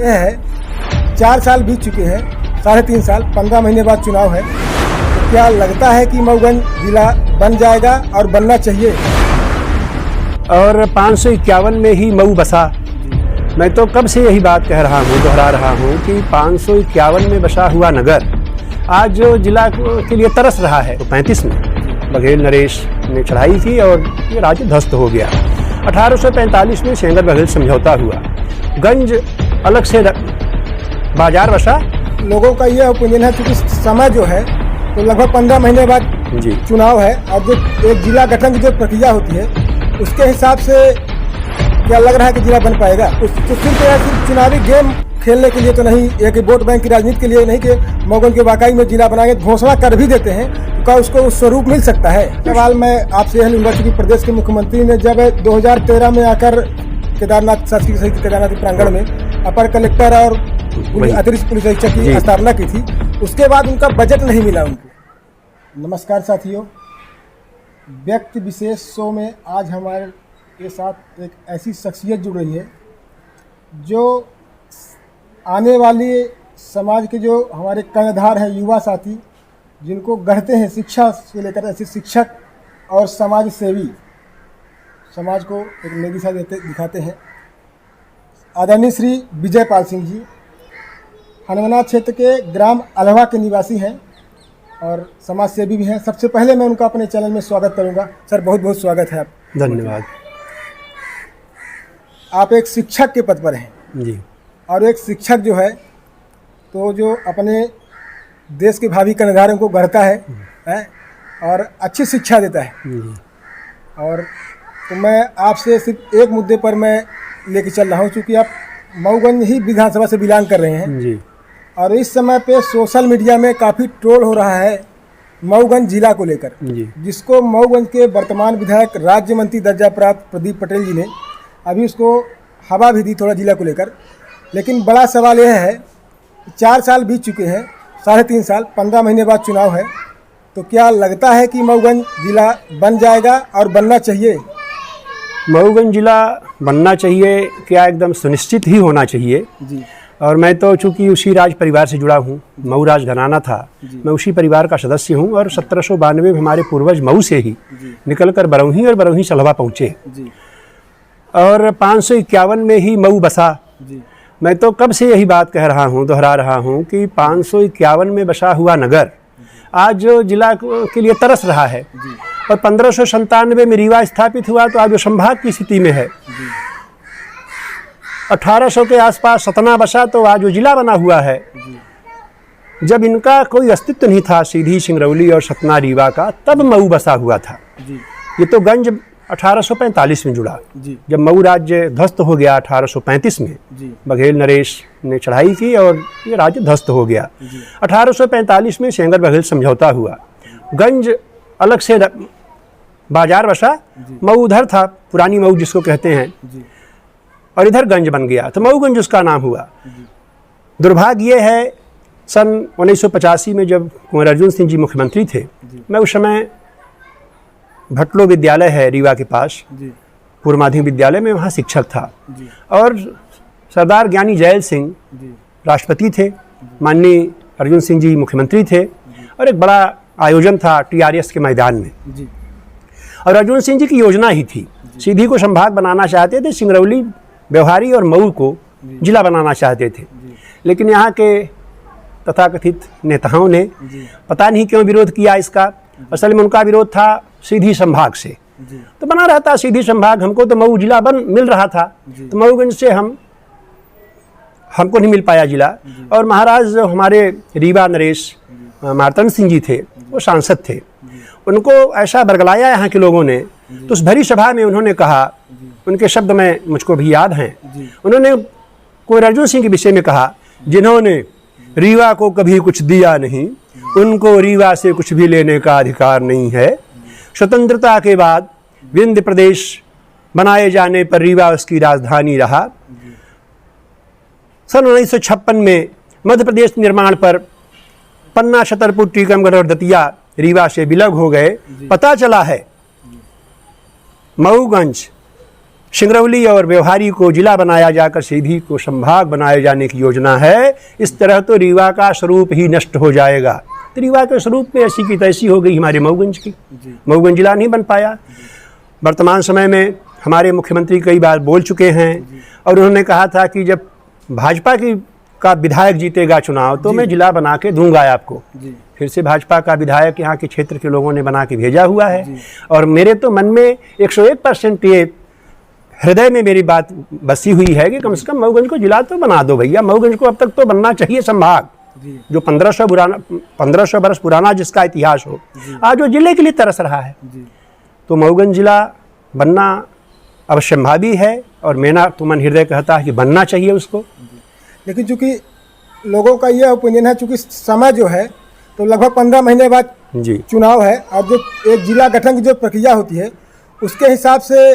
ये है 4 साल बीत चुके हैं, 3.5 साल, 15 महीने बाद चुनाव है। तो क्या लगता है कि मऊगंज जिला बन जाएगा और बनना चाहिए? और 551 में ही मऊ बसा। मैं तो कब से यही बात कह रहा हूँ, दोहरा रहा हूँ कि 551 में बसा हुआ नगर आज जो जिला के लिए तरस रहा है। तो 35 में बघेल नरेश ने चढ़ाई की और ये राज्य ध्वस्त हो गया। 1845 में सेंगर बघेल समझौता हुआ, गंज अलग से बाजार बसा। लोगों का ये ओपिनियन है क्योंकि समय जो है तो लगभग 15 महीने बाद जी चुनाव है और जो एक जिला गठन की जो प्रक्रिया होती है उसके हिसाब से क्या लग रहा है कि जिला बन पाएगा? तो सिर्फ चुनावी गेम खेलने के लिए तो नहीं, एक वोट बैंक की राजनीति के लिए नहीं कि मऊगंज के वाकई में जिला बनाएंगे, घोषणा कर भी देते हैं तो क्या उसको उस स्वरूप मिल सकता है? सवाल मैं आपसे यह लूंगा कि प्रदेश के मुख्यमंत्री ने जब 2013 में आकर केदारनाथ शासकीय सहित केदारनाथ प्रांगण में अपर कलेक्टर और अतिरिक्त पुलिस अधीक्षक की स्थापना की थी, उसके बाद उनका बजट नहीं मिला उनको। नमस्कार साथियों, व्यक्ति विशेष शो में आज हमारे के साथ एक ऐसी शख्सियत जुड़ रही है जो आने वाली समाज के जो हमारे कर्णधार हैं, युवा साथी जिनको गढ़ते हैं शिक्षा से लेकर, ऐसे शिक्षक और समाज सेवी समाज को एक नई दिशा दिखाते हैं। आदरणीय श्री विजय पाल सिंह जी हनुमाना क्षेत्र के ग्राम अलवा के निवासी हैं और समाज सेवी भी हैं। सबसे पहले मैं उनका अपने चैनल में स्वागत करूंगा। सर, बहुत बहुत स्वागत है आप। धन्यवाद। आप एक शिक्षक के पद पर हैं जी, और एक शिक्षक जो है तो जो अपने देश के भावी कर्णधारों को गढ़ता है और अच्छी शिक्षा देता है। और तो मैं आपसे सिर्फ एक मुद्दे पर मैं लेके चल रहा हूँ, क्योंकि आप मऊगंज ही विधानसभा से बिलोंग कर रहे हैं जी। और इस समय पे सोशल मीडिया में काफ़ी ट्रोल हो रहा है मऊगंज जिला को लेकर, जिसको मऊगंज के वर्तमान विधायक राज्य मंत्री दर्जा प्राप्त प्रदीप पटेल जी ने अभी उसको हवा भी दी थोड़ा जिला को लेकर। लेकिन बड़ा सवाल यह है कि 4 साल बीत चुके हैं, 3.5 साल, 15 महीने बाद चुनाव है। तो क्या लगता है कि मऊगंज जिला बन जाएगा और बनना चाहिए? मऊगंज जिला बनना चाहिए, क्या एकदम सुनिश्चित ही होना चाहिए जी। और मैं तो चूँकि उसी राज परिवार से जुड़ा हूँ, मऊ राज घराना था, मैं उसी परिवार का सदस्य हूँ और 1792 में हमारे पूर्वज मऊ से ही निकलकर बरौही और बरौही सलभा पहुँचे और 551 में ही मऊ बसा। मैं तो कब से यही बात कह रहा हूँ, दोहरा रहा हूँ कि 551 में बसा हुआ नगर आज जो जिला के लिए तरस रहा है। और 1597 में रीवा स्थापित हुआ तो आज वो संभाग की स्थिति में है। 1800 के आसपास सतना बसा तो आज वो जिला बना हुआ है। जब इनका कोई अस्तित्व नहीं था, सीधी, सिंगरौली और सतना रीवा का, तब मऊ बसा हुआ था। ये तो गंज 1845 में जुड़ा, जब मऊ राज्य ध्वस्त हो गया 1835 में बघेल नरेश ने चढ़ाई की और ये राज्य ध्वस्त हो गया। 1845 में सेंगर बघेल समझौता हुआ, गंज अलग से बाजार बसा। मऊ उधर था, पुरानी मऊ जिसको कहते हैं, और इधर गंज बन गया तो मऊगंज उसका नाम हुआ। दुर्भाग्य ये है, सन 1985 में जब कुंवर अर्जुन सिंह जी मुख्यमंत्री थे, मैं उस समय भटलो विद्यालय है रीवा के पास, पूर्व माध्यमिक विद्यालय में, वहाँ शिक्षक था और सरदार ज्ञानी जैल सिंह राष्ट्रपति थे, माननीय अर्जुन सिंह जी मुख्यमंत्री थे और एक बड़ा आयोजन था TRS के मैदान में। और अर्जुन सिंह जी की योजना ही थी, सीधी को संभाग बनाना चाहते थे, सिंगरौली, व्यवहारी और मऊ को जिला बनाना चाहते थे। लेकिन यहाँ के तथाकथित नेताओं ने पता नहीं क्यों विरोध किया इसका। असल में उनका विरोध था सीधी संभाग से, तो बना रहता सीधी संभाग, हमको तो मऊ जिला मिल रहा था, तो मऊगंज से हमको नहीं मिल पाया जिला। और महाराज हमारे रीवा नरेश मार्तंड सिंह जी थे, वो सांसद थे, उनको ऐसा बरगलाया यहाँ के लोगों ने। तो उस भरी सभा में उन्होंने कहा, उनके शब्द में मुझको भी याद हैं, उन्होंने कुंवर अर्जुन सिंह के विषय में कहा, जिन्होंने रीवा को कभी कुछ दिया नहीं, उनको रीवा से कुछ भी लेने का अधिकार नहीं है। स्वतंत्रता के बाद विंध्य प्रदेश बनाए जाने पर रीवा उसकी राजधानी रहा। सन 1956 में मध्य प्रदेश निर्माण पर पन्ना, छतरपुर, टीकमगढ़ और दतिया रीवा से विलग हो गए। पता चला है मऊगंज सिंगरौली और व्यवहारी को जिला बनाया जाकर सीधी को संभाग बनाए जाने की योजना है। इस तरह तो रीवा का स्वरूप ही नष्ट हो जाएगा। तो रीवा के स्वरूप में ऐसी की तैसी हो गई हमारे मऊगंज की। मऊगंज जिला नहीं बन पाया। वर्तमान समय में हमारे मुख्यमंत्री कई बार बोल चुके हैं और उन्होंने कहा था कि जब भाजपा का विधायक जीतेगा चुनाव तो मैं जिला बना के दूंगा आपको। फिर से भाजपा का विधायक यहाँ के क्षेत्र के लोगों ने बना के भेजा हुआ है और मेरे तो मन में 101% ये हृदय में मेरी बात बसी हुई है कि कम से कम मऊगंज को जिला तो बना दो भैया। मऊगंज को अब तक तो बनना चाहिए संभाग, जो 1500 वर्ष पुराना जिसका इतिहास हो, आज वो जिले के लिए तरस रहा है। तो मऊगंज जिला बनना अवश्यंभावी है और मेरा तो मन हृदय कहता है कि बनना चाहिए उसको। लेकिन चूंकि लोगों का यह ओपिनियन है, चूंकि समय जो है तो लगभग 15 महीने बाद चुनाव है और जो एक जिला गठन की जो प्रक्रिया होती है उसके हिसाब से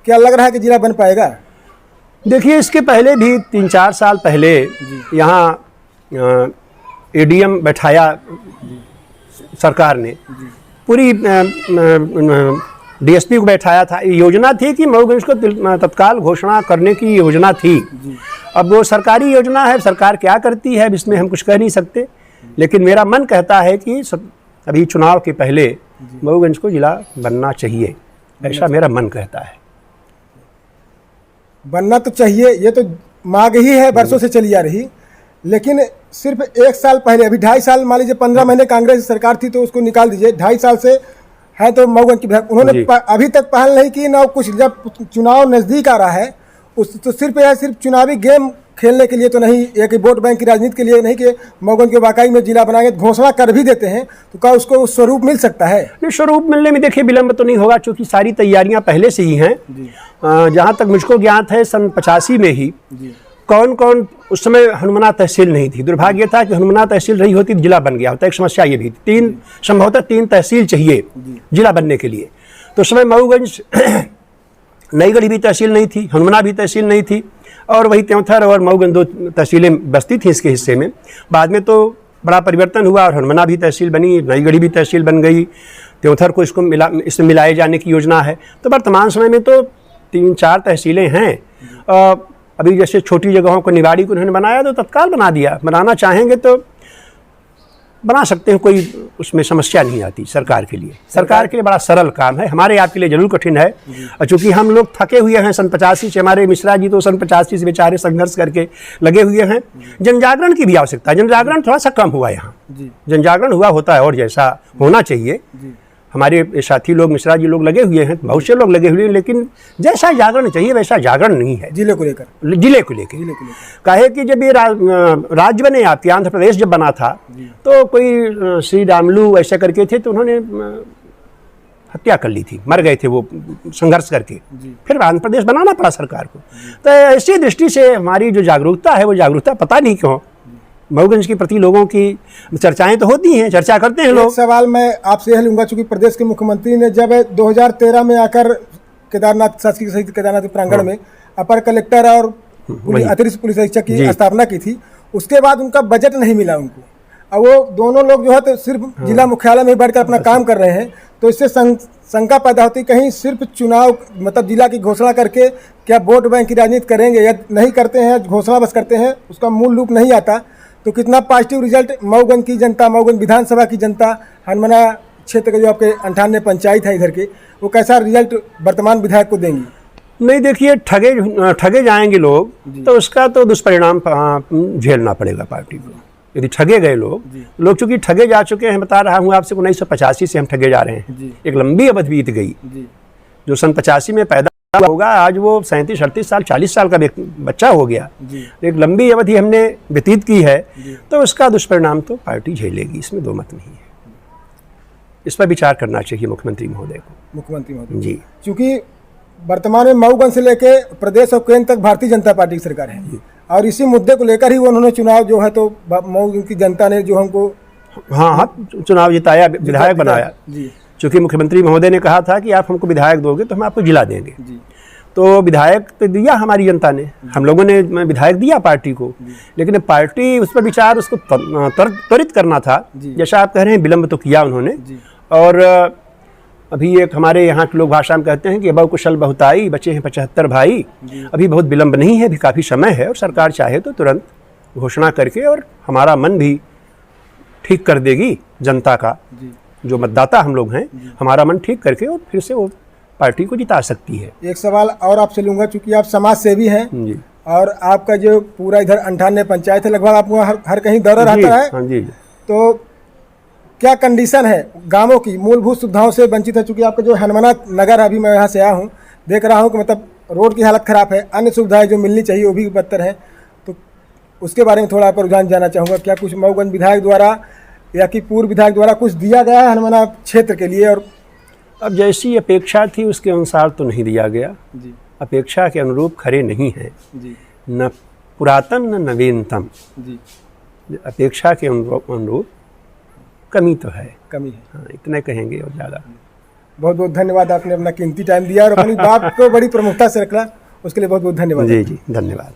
क्या लग रहा है कि जिला बन पाएगा? देखिए, इसके पहले भी 3-4 साल पहले यहाँ एडीएम बैठाया सरकार ने, पूरी डीएसपी को बैठाया था। योजना थी कि मऊगंज को तत्काल घोषणा करने की योजना थी। अब वो सरकारी योजना है, सरकार क्या करती है इसमें हम कुछ कह नहीं सकते, लेकिन मेरा मन कहता है कि अभी चुनाव के पहले मऊगंज को जिला बनना चाहिए, ऐसा मेरा मन कहता है। बनना तो चाहिए, ये तो मांग ही है, बरसों से चली आ रही। लेकिन सिर्फ 1 साल पहले, अभी 2.5 साल, मान लीजिए 15 महीने कांग्रेस सरकार थी तो उसको निकाल दीजिए, 2.5 साल से है तो मऊगंज की उन्होंने अभी तक पहल नहीं की ना कुछ। जब चुनाव नज़दीक आ रहा है तो सिर्फ चुनावी गेम खेलने के लिए तो नहीं, एक वोट बैंक की राजनीति के लिए नहीं कि मऊगंज के वाकई में जिला बनाएंगे, घोषणा कर भी देते हैं तो क्या उसको स्वरूप मिल सकता है? नहीं, स्वरूप मिलने में देखिए विलंब तो नहीं होगा, क्योंकि सारी तैयारियां पहले से ही हैं। जहां तक मुझको ज्ञात है सन 85 में ही कौन कौन, उस समय हनुमना तहसील नहीं थी। दुर्भाग्य था कि हनुमना तहसील रही होती तो जिला बन गया होता। एक समस्या ये भी थी, संभवतः 3 तहसील चाहिए जिला बनने के लिए। तो उस समय मऊगंज नईगढ़ी भी तहसील नहीं थी, हनुमना भी तहसील नहीं थी और वही त्योंथर और मऊगंज 2 तहसीलें बसती थी इसके हिस्से में। बाद में तो बड़ा परिवर्तन हुआ और हनुमना भी तहसील बनी, नईगढ़ी भी तहसील बन गई, त्योंथर को इसमें मिलाए जाने की योजना है। तो वर्तमान समय में तो 3-4 तहसीलें हैं। अभी जैसे छोटी जगहों को निवाड़ी को उन्होंने बनाया तो तत्काल बना दिया। बनाना चाहेंगे तो बना सकते हैं, कोई उसमें समस्या नहीं आती सरकार के लिए। सरकार के लिए बड़ा सरल काम है, हमारे आपके लिए जरूर कठिन है। और चूँकि हम लोग थके हुए हैं सन 85 से, हमारे मिश्रा जी तो सन 85 से बेचारे संघर्ष करके लगे हुए हैं। जन जागरण की भी आवश्यकता है। जन जागरण थोड़ा सा कम हुआ यहाँ, जन जागरण हुआ होता है और जैसा होना चाहिए। हमारे साथी लोग, मिश्रा जी लोग लगे हुए हैं, बहुत से लोग लगे हुए हैं, लेकिन जैसा जागरण चाहिए वैसा जागरण नहीं है जिले को लेकर। काहे कि जब ये राज्य बने, आपके आंध्र प्रदेश जब बना था तो कोई श्री रामलू ऐसा करके थे तो उन्होंने हत्या कर ली थी, मर गए थे वो संघर्ष करके। फिर आंध्र प्रदेश बनाना पड़ा सरकार को। तो ऐसी दृष्टि से हमारी जो जागरूकता है वो जागरूकता पता नहीं क्यों मऊगंज के प्रति लोगों की चर्चाएं तो होती हैं, चर्चा करते हैं लोग। एक सवाल मैं आपसे यह लूंगा, चूंकि प्रदेश के मुख्यमंत्री ने जब 2013 में आकर केदारनाथ शासकीय शहीद केदारनाथ प्रांगण में अपर कलेक्टर और अतिरिक्त पुलिस अधीक्षक की स्थापना की थी, उसके बाद उनका बजट नहीं मिला उनको। अब वो दोनों लोग जो है तो सिर्फ जिला मुख्यालय में बैठकर अपना काम कर रहे हैं, तो इससे शंका पैदा होती कहीं सिर्फ चुनाव मतलब जिला की घोषणा करके क्या वोट बैंक की राजनीति करेंगे या नहीं करते हैं, घोषणा बस करते हैं, उसका मूल रूप नहीं आता। तो कितना पॉजिटिव रिजल्ट मऊगंज की जनता, मऊगंज विधानसभा की जनता, हनुमना क्षेत्र के जो आपके 98 पंचायत है इधर के, वो कैसा रिजल्ट वर्तमान विधायक को देंगी? नहीं, देखिए, ठगे जाएंगे लोग तो उसका तो दुष्परिणाम झेलना पड़ेगा पार्टी को। यदि ठगे गए लोग चूंकि ठगे जा चुके हैं, बता रहा हूँ आपसे 1985 से हम ठगे जा रहे हैं। एक लंबी अवधि बीत गई। जो सन 85 में पैदा होगा आज वो 37-38 साल 40 साल का बच्चा हो गया। एक लंबी अवधि हमने व्यतीत की है, तो उसका दुष्परिणाम तो पार्टी झेलेगी, इसमें दो मत नहीं है। इस पर विचार करना चाहिए मुख्यमंत्री महोदय को। मुख्यमंत्री महोदय जी, क्योंकि वर्तमान में मऊगंज से लेके प्रदेश और केंद्र तक भारतीय जनता पार्टी की सरकार है और इसी मुद्दे को लेकर ही उन्होंने चुनाव जो है तो मऊगंज की जनता ने जो हमको चुनाव जिताया, विधायक बनाया। चूँकि मुख्यमंत्री महोदय ने कहा था कि आप हमको विधायक दोगे तो हम आपको जिला देंगे। तो विधायक तो दिया हमारी जनता ने, हम लोगों ने विधायक दिया पार्टी को, लेकिन पार्टी उस पर विचार उसको त्वरित करना था। जैसा आप कह रहे हैं, विलंब तो किया उन्होंने। और अभी एक हमारे यहाँ के लोग भाषा में कहते हैं कि बहु कुशल बहुताई, बचे हैं 75 भाई। अभी बहुत विलंब नहीं है, अभी काफ़ी समय है, और सरकार चाहे तो तुरंत घोषणा करके और हमारा मन भी ठीक कर देगी, जनता का जो मतदाता हम लोग हैं, हमारा मन ठीक करके और फिर से वो पार्टी को जिता सकती है। एक सवाल और आपसे लूँगा, चूँकि आप समाज सेवी हैं जी। और आपका जो पूरा इधर 98 पंचायत है, लगभग आपको हर कहीं दौरा रहता है। हाँ जी। तो क्या कंडीशन है गांवों की, मूलभूत सुविधाओं से वंचित है? चूँकि आपका जो हनुमाना नगर, अभी मैं यहाँ से आया हूँ, देख रहा हूँ कि मतलब रोड की हालत ख़राब है, अन्य सुविधाएं जो मिलनी चाहिए वो भी बदतर है। तो उसके बारे में थोड़ा आप रुझान जानना चाहूँगा, क्या कुछ मऊगंज विधायक द्वारा या कि पूर्व विधायक द्वारा कुछ दिया गया है हनुमाना क्षेत्र के लिए? और अब जैसी अपेक्षा थी उसके अनुसार तो नहीं दिया गया जी। अपेक्षा के अनुरूप खरे नहीं हैं, जी। न पुरातन न नवीनतम। जी। अपेक्षा के अनुरूप कमी तो है, कमी है। हाँ, इतने कहेंगे और ज़्यादा। बहुत बहुत धन्यवाद, आपने अपना कीमती टाइम दिया और अपनी बात को बड़ी प्रमुखता से रखा, उसके लिए बहुत बहुत धन्यवाद। जी जी, धन्यवाद।